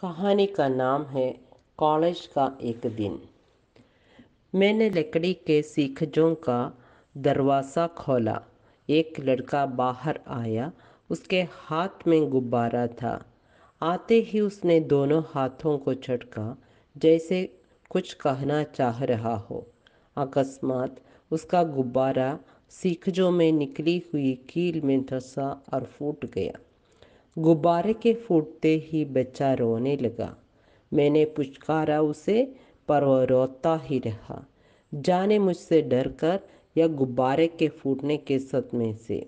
कहानी का नाम है कॉलेज का एक दिन। मैंने लकड़ी के सीखजों का दरवाज़ा खोला। एक लड़का बाहर आया। उसके हाथ में गुब्बारा था। आते ही उसने दोनों हाथों को झटका, जैसे कुछ कहना चाह रहा हो। अकस्मात उसका गुब्बारा सीखजों में निकली हुई कील में धंसा और फूट गया। गुब्बारे के फूटते ही बच्चा रोने लगा। मैंने पुचकारा उसे, पर वह रोता ही रहा, जाने मुझसे डरकर या गुब्बारे के फूटने के सदमे से।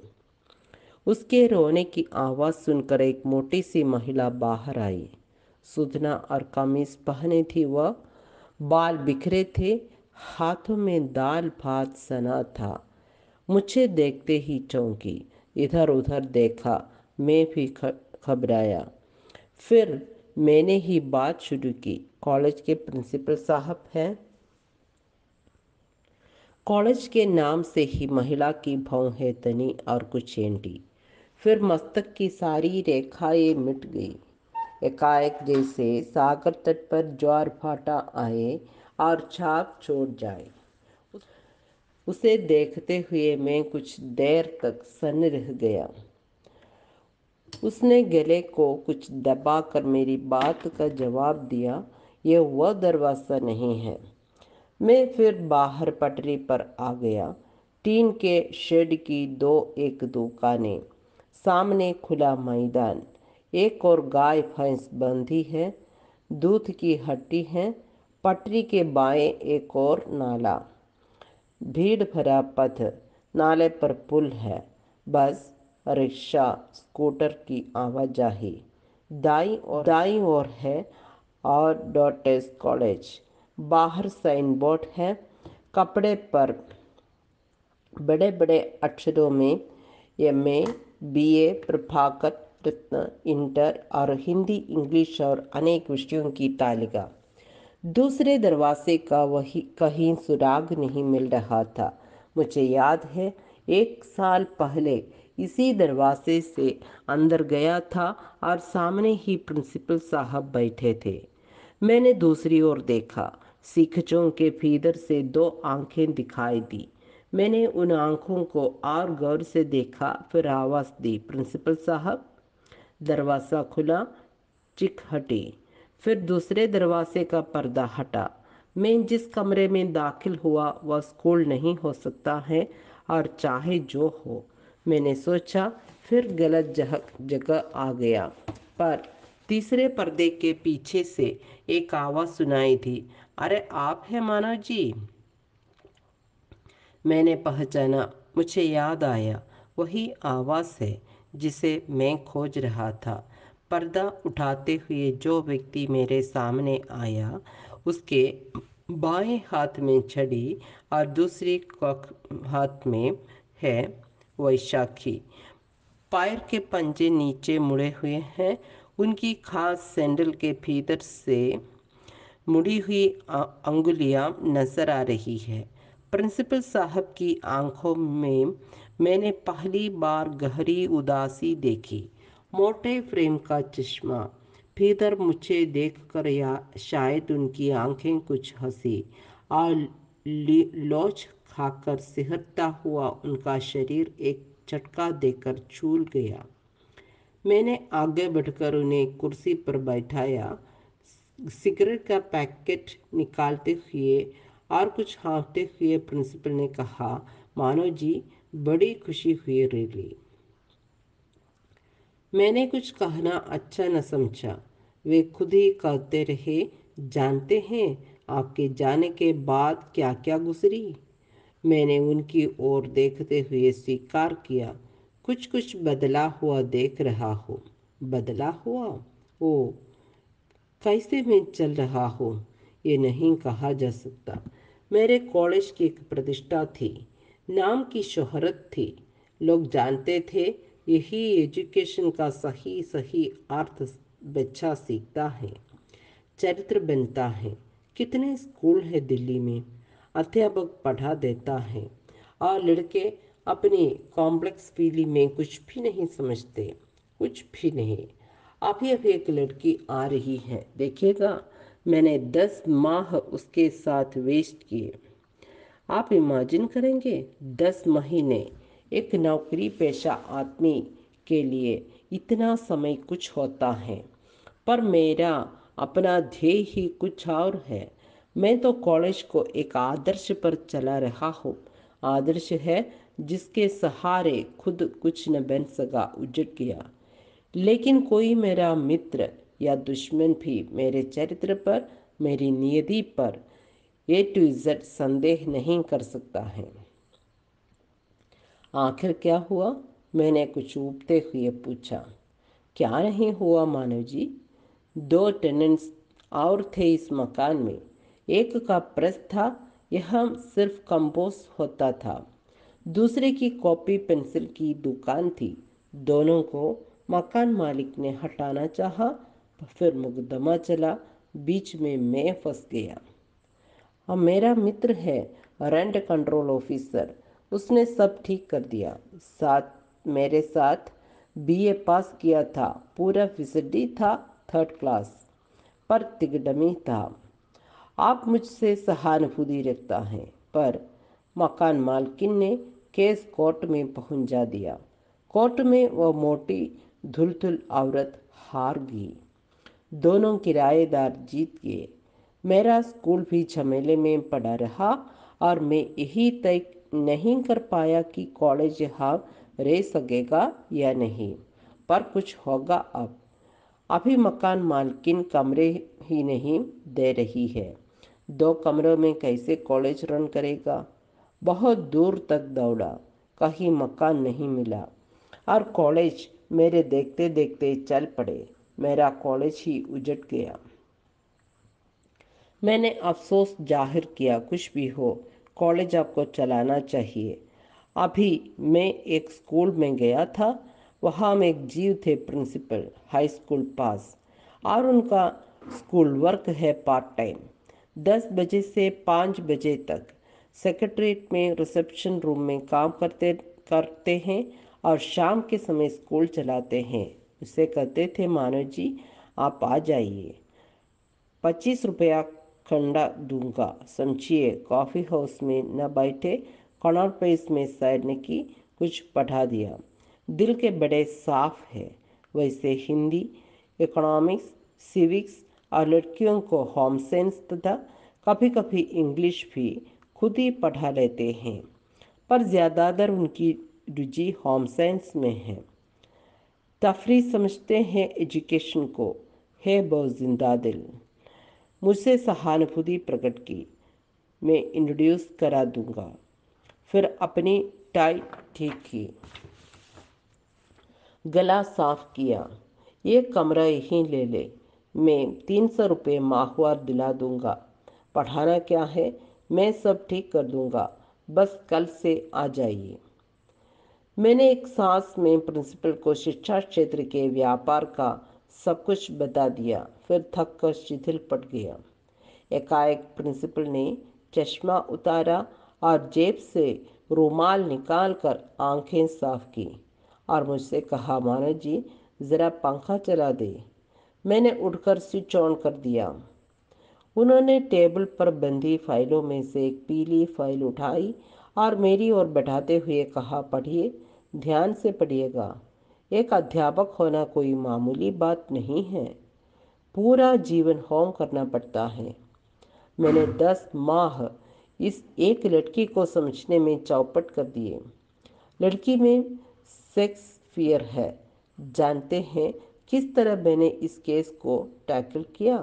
उसके रोने की आवाज़ सुनकर एक मोटी सी महिला बाहर आई। सुधना और कमीज पहने थी वह, बाल बिखरे थे, हाथों में दाल भात सना था। मुझे देखते ही चौंकी, इधर उधर देखा, मैं भी घबराया। फिर मैंने ही बात शुरू की। कॉलेज के प्रिंसिपल साहब हैं। कॉलेज के नाम से ही महिला की भौं है तनी और कुछ एंटी। फिर मस्तक की सारी रेखाएं मिट गई। एकाएक जैसे सागर तट पर ज्वार भाटा आए और छाप छोड़ जाए। उसे देखते हुए मैं कुछ देर तक सन्न रह गया। उसने गले को कुछ दबाकर मेरी बात का जवाब दिया, यह वह दरवाज़ा नहीं है। मैं फिर बाहर पटरी पर आ गया। टीन के शेड की एक दुकानें, सामने खुला मैदान, एक और गाय भैंस बंधी है, दूध की हट्टी है। पटरी के बाएं एक और नाला, भीड़ भरा पथ, नाले पर पुल है। बस, रिक्शा, स्कूटर की आवाजाही। दाईं ओर है और डॉटेस कॉलेज। बाहर साइन बोर्ड है। कपड़े पर बड़े बड़े अक्षरों में MA, BA, प्रभाकर रत्न, इंटर और हिंदी, इंग्लिश और अनेक विषयों की तालिका। दूसरे दरवाजे का वही कहीं सुराग नहीं मिल रहा था। मुझे याद है, 1 साल पहले इसी दरवाजे से अंदर गया था और सामने ही प्रिंसिपल साहब बैठे थे। मैंने दूसरी ओर देखा। सीखचों के भीतर से 2 आंखें दिखाई दी। मैंने उन आंखों को और गौर से देखा, फिर आवाज़ दी, प्रिंसिपल साहब। दरवाज़ा खुला, चिक हटी। फिर दूसरे दरवाजे का पर्दा हटा। मैं जिस कमरे में दाखिल हुआ वह स्कूल नहीं हो सकता है, और चाहे जो हो, मैंने सोचा। फिर गलत जगह आ गया। पर तीसरे पर्दे के पीछे से एक आवाज़ सुनाई दी, अरे आप हैं मानव जी। मैंने पहचाना। मुझे याद आया, वही आवाज़ है जिसे मैं खोज रहा था। पर्दा उठाते हुए जो व्यक्ति मेरे सामने आया, उसके बाएं हाथ में छड़ी और दूसरी हाथ में है वैशाखी। पैर के पंजे नीचे मुड़े हुए हैं। उनकी खास सैंडल के भीतर से मुड़ी हुई अंगुलियां नजर आ रही है। प्रिंसिपल साहब की आंखों में मैंने पहली बार गहरी उदासी देखी। मोटे फ्रेम का चश्मा, भीतर मुझे देखकर या शायद उनकी आंखें कुछ हंसी, और लोच खाकर सिहरता हुआ उनका शरीर एक झटका देकर झूल गया। मैंने आगे बढ़कर उन्हें कुर्सी पर बैठाया। सिगरेट का पैकेट निकालते हुए और कुछ हाँफते हुए प्रिंसिपल ने कहा, मानो जी, बड़ी खुशी हुई रियली। मैंने कुछ कहना अच्छा न समझा। वे खुद ही कहते रहे, जानते हैं आपके जाने के बाद क्या क्या गुजरी। मैंने उनकी ओर देखते हुए स्वीकार किया, कुछ कुछ बदला हुआ देख रहा हो। बदला हुआ? ओ, कैसे मैं चल रहा हूँ ये नहीं कहा जा सकता। मेरे कॉलेज की एक प्रतिष्ठा थी, नाम की शोहरत थी। लोग जानते थे यही एजुकेशन का सही सही अर्थ बच्चा सीखता है, चरित्र बनता है। कितने स्कूल है दिल्ली में, अध्यापक पढ़ा देता है, और लड़के अपनी कॉम्प्लेक्स फीलिंग में कुछ भी नहीं समझते, कुछ भी नहीं। अभी अभी एक लड़की आ रही है, देखिएगा। मैंने 10 माह उसके साथ वेस्ट किए। आप इमेजिन करेंगे, 10 महीने। एक नौकरी पेशा आदमी के लिए इतना समय कुछ होता है, पर मेरा अपना ध्येय ही कुछ और है। मैं तो कॉलेज को एक आदर्श पर चला रहा हूँ। आदर्श है जिसके सहारे खुद कुछ न बन सका, उजड़ गया। लेकिन कोई मेरा मित्र या दुश्मन भी मेरे चरित्र पर, मेरी नियति पर A to Z संदेह नहीं कर सकता है। आखिर क्या हुआ? मैंने कुछ ऊबते हुए पूछा। क्या नहीं हुआ मानव जी? 2 टेनेंट्स और थे इस मकान में। एक का प्रेस था, यह सिर्फ कंपोज होता था। दूसरे की कॉपी पेंसिल की दुकान थी। दोनों को मकान मालिक ने हटाना चाहा, फिर मुकदमा चला। बीच में मैं फंस गया। अब मेरा मित्र है, रेंट कंट्रोल ऑफिसर। उसने सब ठीक कर दिया। साथ मेरे साथ BA पास किया था, पूरा फिसडी था, 3rd क्लास, पर तिगडमी था। आप मुझसे सहानुभूति रखता है, पर मकान मालकिन ने केस कोर्ट में पहुंचा दिया। कोर्ट में वह मोटी धुलधुल औरत हार गई। दोनों किराएदार जीत गए। मेरा स्कूल भी झमेले में पड़ा रहा, और मैं यही तय नहीं कर पाया कि कॉलेज यहाँ रह सकेगा या नहीं। पर कुछ होगा अब। अभी मकान मालकिन कमरे ही नहीं दे रही है। 2 कमरों में कैसे कॉलेज रन करेगा? बहुत दूर तक दौड़ा, कहीं मकान नहीं मिला, और कॉलेज मेरे देखते देखते चल पड़े। मेरा कॉलेज ही उजड़ गया। मैंने अफसोस जाहिर किया, कुछ भी हो, कॉलेज आपको चलाना चाहिए। अभी मैं एक स्कूल में गया था, वहाँ में एक जीव थे, प्रिंसिपल, हाई स्कूल पास, और उनका स्कूल वर्क है पार्ट टाइम, 10 बजे से 5 बजे तक। सेक्रेटरीट में रिसेप्शन रूम में काम करते करते हैं, और शाम के समय स्कूल चलाते हैं। उसे कहते थे, मानव जी आप आ जाइए, 25 रुपया खंडा दूंगा। समझिए, कॉफ़ी हाउस में न बैठे, कॉर्नर पे इसमें सैर ने की, कुछ पढ़ा दिया। दिल के बड़े साफ है। वैसे हिंदी, इकोनॉमिक्स, सिविक्स और लड़कियों को होम साइंस तथा कभी कभी इंग्लिश भी खुद ही पढ़ा लेते हैं, पर ज़्यादातर उनकी रुचि होम साइंस में है। तफरी समझते हैं एजुकेशन को, है बहुत जिंदा दिल। मुझसे सहानुभूति प्रकट की। मैं इंट्रोड्यूस करा दूंगा। फिर अपनी टाई ठीक की, गला साफ किया। ये कमरा यहीं ले ले, मैं 300 रुपये माहवार दिला दूंगा। पढ़ाना क्या है, मैं सब ठीक कर दूंगा, बस कल से आ जाइए। मैंने एक सांस में प्रिंसिपल को शिक्षा क्षेत्र के व्यापार का सब कुछ बता दिया, फिर थक कर शिथिल पड़ गया। एकाएक प्रिंसिपल ने चश्मा उतारा और जेब से रुमाल निकालकर आंखें साफ की, और मुझसे कहा, मानव जी ज़रा पंखा चला दे। मैंने उठकर स्विच ऑन कर दिया। उन्होंने टेबल पर बंधी फाइलों में से एक पीली फाइल उठाई और मेरी ओर बढ़ाते हुए कहा, पढ़िए, ध्यान से पढ़िएगा। एक अध्यापक होना कोई मामूली बात नहीं है। पूरा जीवन होम करना पड़ता है। मैंने 10 माह इस एक लड़की को समझने में चौपट कर दिए। लड़की में सेक्स फियर है। जानते हैं किस तरह मैंने इस केस को टैकल किया?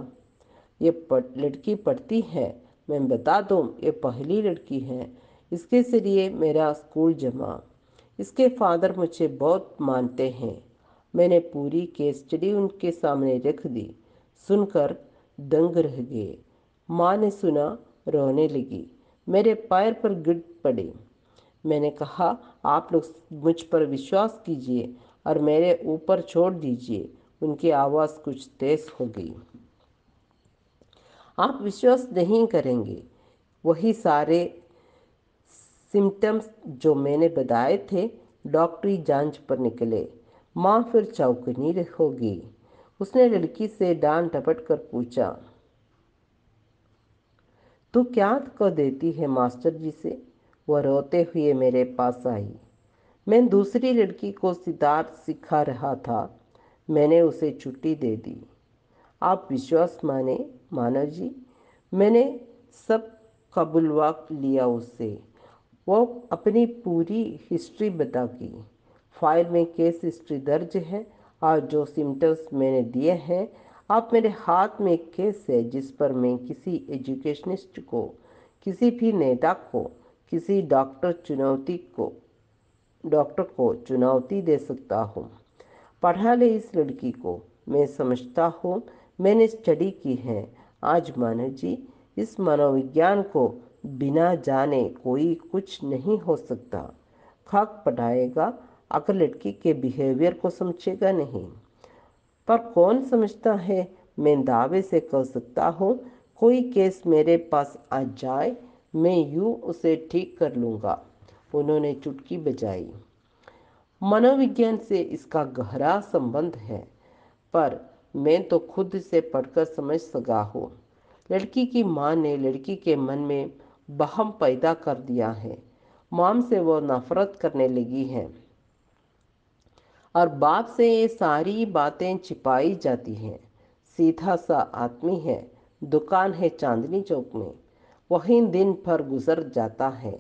लड़की पढ़ती है, मैं बता दूं, ये पहली लड़की है। इसके जरिए मेरा स्कूल जमा। इसके फादर मुझे बहुत मानते हैं। मैंने पूरी केस स्टडी उनके सामने रख दी। सुनकर दंग रह गए। माँ ने सुना, रोने लगी, मेरे पैर पर गिर पड़ी। मैंने कहा, आप लोग मुझ पर विश्वास कीजिए और मेरे ऊपर छोड़ दीजिए। उनकी आवाज़ कुछ तेज हो गई। आप विश्वास नहीं करेंगे, वही सारे सिम्टम्स जो मैंने बताए थे डॉक्टरी जांच पर निकले। माँ फिर चौकन्नी होगी। उसने लड़की से डांट डपट कर पूछा, तू क्या कह देती है मास्टर जी से? वह रोते हुए मेरे पास आई। मैं दूसरी लड़की को सितार सिखा रहा था। मैंने उसे छुट्टी दे दी। आप विश्वास माने मानव जी। मैंने सब कबूलवा लिया उससे। वो अपनी पूरी हिस्ट्री बता की। फाइल में केस हिस्ट्री दर्ज है और जो सिम्टम्स मैंने दिए हैं, आप मेरे हाथ में एक केस है जिस पर मैं किसी एजुकेशनिस्ट को, किसी भी नेता को, किसी डॉक्टर को चुनौती दे सकता हूँ। पढ़ा ले इस लड़की को। मैं समझता हूँ, मैंने स्टडी की है। आज मानव जी, इस मनोविज्ञान को बिना जाने कोई कुछ नहीं हो सकता। खाक पढ़ाएगा अगर लड़की के बिहेवियर को समझेगा नहीं। पर कौन समझता है? मैं दावे से कह सकता हूँ, कोई केस मेरे पास आ जाए, मैं यूँ उसे ठीक कर लूँगा। उन्होंने चुटकी बजाई। मनोविज्ञान से इसका गहरा संबंध है, पर मैं तो खुद से पढ़कर समझ सका हूँ। लड़की की माँ ने लड़की के मन में वहम पैदा कर दिया है। माम से वो नफरत करने लगी है और बाप से ये सारी बातें छिपाई जाती हैं। सीधा सा आदमी है, दुकान है चांदनी चौक में, वहीं दिन भर गुजर जाता है।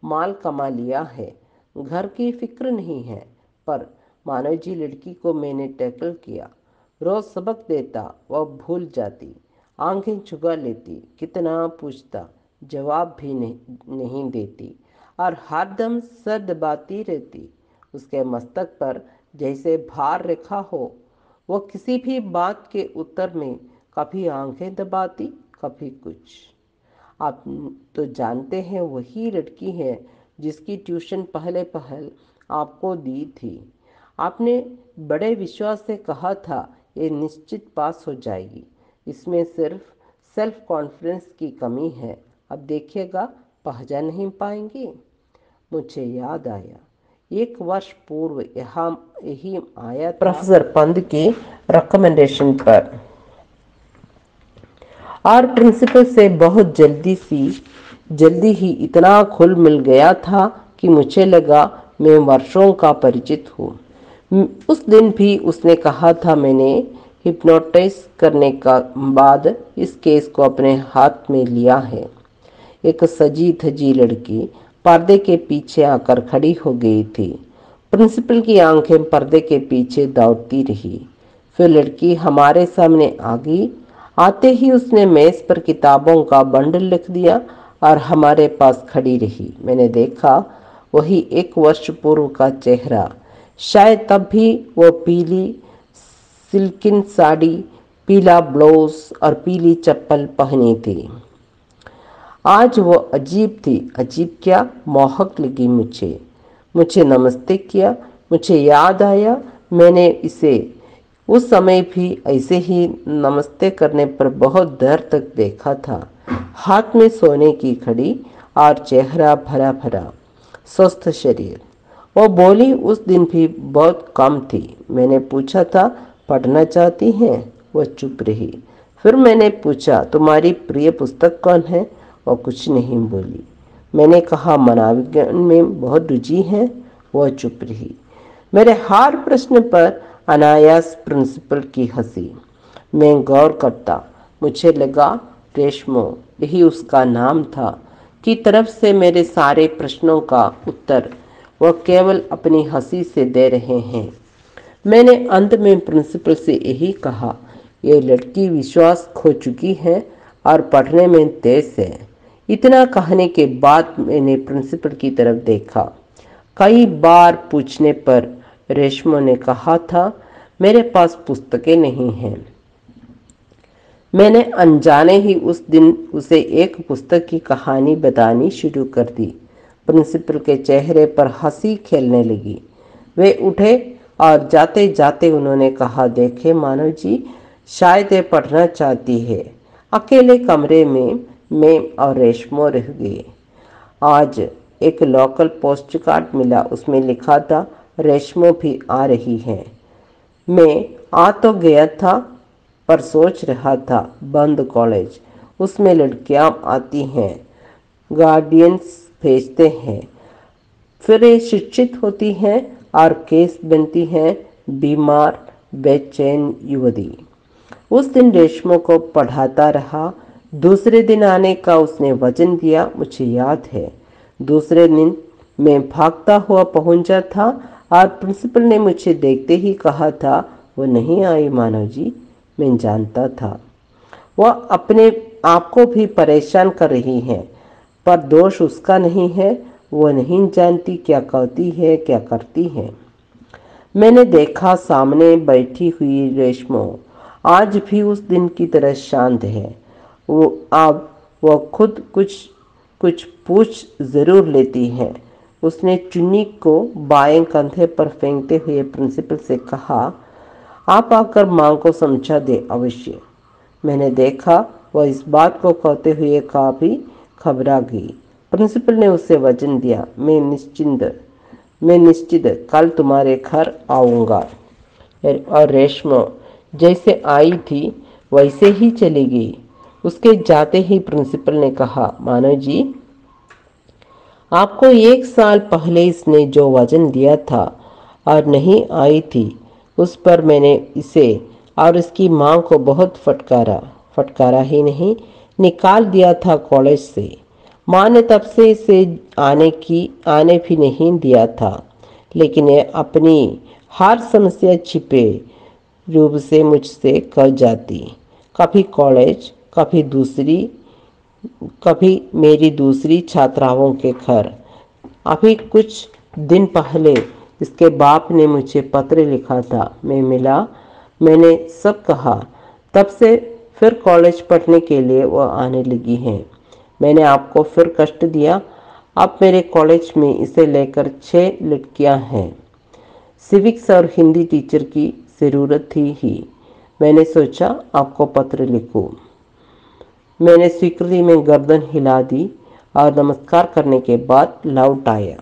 माल कमा लिया है, घर की फिक्र नहीं है। पर मानव जी, लड़की को मैंने टैकल किया। रोज सबक देता, वह भूल जाती, आंखें झुका लेती, कितना पूछता, जवाब भी नहीं देती और हरदम सर दबाती रहती। उसके मस्तक पर जैसे भार रखा हो। वो किसी भी बात के उत्तर में कभी आंखें दबाती, कभी कुछ। आप तो जानते हैं, वही लड़की है जिसकी ट्यूशन पहले पहल आपको दी थी। आपने बड़े विश्वास से कहा था, ये निश्चित पास हो जाएगी, इसमें सिर्फ सेल्फ कॉन्फिडेंस की कमी है। अब देखिएगा, पहचान नहीं पाएंगे। मुझे याद आया, एक वर्ष पूर्व यहाँ यही आया था प्रोफेसर पंत के रिकमेंडेशन पर, और प्रिंसिपल से बहुत जल्दी ही इतना खुल मिल गया था कि मुझे लगा मैं वर्षों का परिचित हूँ। उस दिन भी उसने कहा था, मैंने हिप्नोटाइज करने का बाद इस केस को अपने हाथ में लिया है। एक सजी धजी लड़की पर्दे के पीछे आकर खड़ी हो गई थी। प्रिंसिपल की आंखें पर्दे के पीछे दौड़ती रही। फिर लड़की हमारे सामने आ गई। आते ही उसने मेज पर किताबों का बंडल रख दिया और हमारे पास खड़ी रही। मैंने देखा वही एक वर्ष पूर्व का चेहरा। शायद तब भी वो पीली सिल्किन साड़ी, पीला ब्लाउज और पीली चप्पल पहनी थी। आज वो अजीब थी। अजीब क्या, मोहक लगी मुझे नमस्ते किया। मुझे याद आया, मैंने इसे उस समय भी ऐसे ही नमस्ते करने पर बहुत देर तक देखा था। हाथ में सोने की घड़ी और चेहरा भरा भरा, स्वस्थ शरीर। वो बोली उस दिन भी बहुत कम थी। मैंने पूछा था, पढ़ना चाहती हैं? वो चुप रही। फिर मैंने पूछा, तुम्हारी प्रिय पुस्तक कौन है? वो कुछ नहीं बोली। मैंने कहा, मनोविज्ञान में बहुत रुचि है। वो चुप रही। मेरे हर प्रश्न पर अनायास प्रिंसिपल की हंसी। मैं गौर करता, मुझे लगा रेशमो, यही उसका नाम था, की तरफ से मेरे सारे प्रश्नों का उत्तर वह केवल अपनी हंसी से दे रहे हैं। मैंने अंत में प्रिंसिपल से यही कहा, यह लड़की विश्वास खो चुकी है और पढ़ने में तेज है। इतना कहने के बाद मैंने प्रिंसिपल की तरफ देखा। कई बार पूछने पर रेशमा ने कहा था, मेरे पास पुस्तकें नहीं हैं। मैंने अनजाने ही उस दिन उसे एक पुस्तक की कहानी बतानी शुरू कर दी। प्रिंसिपल के चेहरे पर हंसी खेलने लगी। वे उठे और जाते जाते उन्होंने कहा, देखे मानव जी, शायद ये पढ़ना चाहती है। अकेले कमरे में मैं और रेशमो रह गए। आज एक लोकल पोस्ट कार्ड मिला, उसमें लिखा था, रेशमो भी आ रही है। मैं आ तो गया था, पर सोच रहा था बंद कॉलेज, उसमें लड़कियां आती हैं, गार्डियंस भेजते हैं, फिर ये शिक्षित होती हैं और केस बनती हैं, बीमार बेचैन युवती। उस दिन रेशमा को पढ़ाता रहा। दूसरे दिन आने का उसने वचन दिया, मुझे याद है। दूसरे दिन मैं भागता हुआ पहुंचा था और प्रिंसिपल ने मुझे देखते ही कहा था, वो नहीं आई मानव जी। मैं जानता था वह अपने आप को भी परेशान कर रही है, पर दोष उसका नहीं है। वो नहीं जानती क्या कहती है, क्या करती है। मैंने देखा सामने बैठी हुई रेशमा आज भी उस दिन की तरह शांत है। वो अब वह खुद कुछ कुछ पूछ जरूर लेती है। उसने चुन्नी को बाएं कंधे पर फेंकते हुए प्रिंसिपल से कहा, आप आकर मां को समझा दे अवश्य। मैंने देखा वह इस बात को कहते हुए काफी घबरा गई। प्रिंसिपल ने उसे वचन दिया, मैं निश्चित कल तुम्हारे घर आऊंगा। और रेशमा जैसे आई थी वैसे ही चली गई। उसके जाते ही प्रिंसिपल ने कहा, मानव जी, आपको 1 साल पहले इसने जो वचन दिया था और नहीं आई थी, उस पर मैंने इसे और इसकी मां को बहुत फटकारा। फटकारा ही नहीं, निकाल दिया था कॉलेज से। मां ने तब से इसे आने भी नहीं दिया था, लेकिन ये अपनी हर समस्या छिपे रूप से मुझसे कह जाती। कभी कॉलेज, कभी मेरी दूसरी छात्राओं के घर। अभी कुछ दिन पहले इसके बाप ने मुझे पत्र लिखा था, मैं मिला, मैंने सब कहा। तब से फिर कॉलेज पढ़ने के लिए वो आने लगी हैं। मैंने आपको फिर कष्ट दिया। अब मेरे कॉलेज में इसे लेकर 6 लड़कियां हैं। सिविक्स और हिंदी टीचर की ज़रूरत थी ही। मैंने सोचा आपको पत्र लिखूं। मैंने स्वीकृति में गर्दन हिला दी और नमस्कार करने के बाद लौट आया।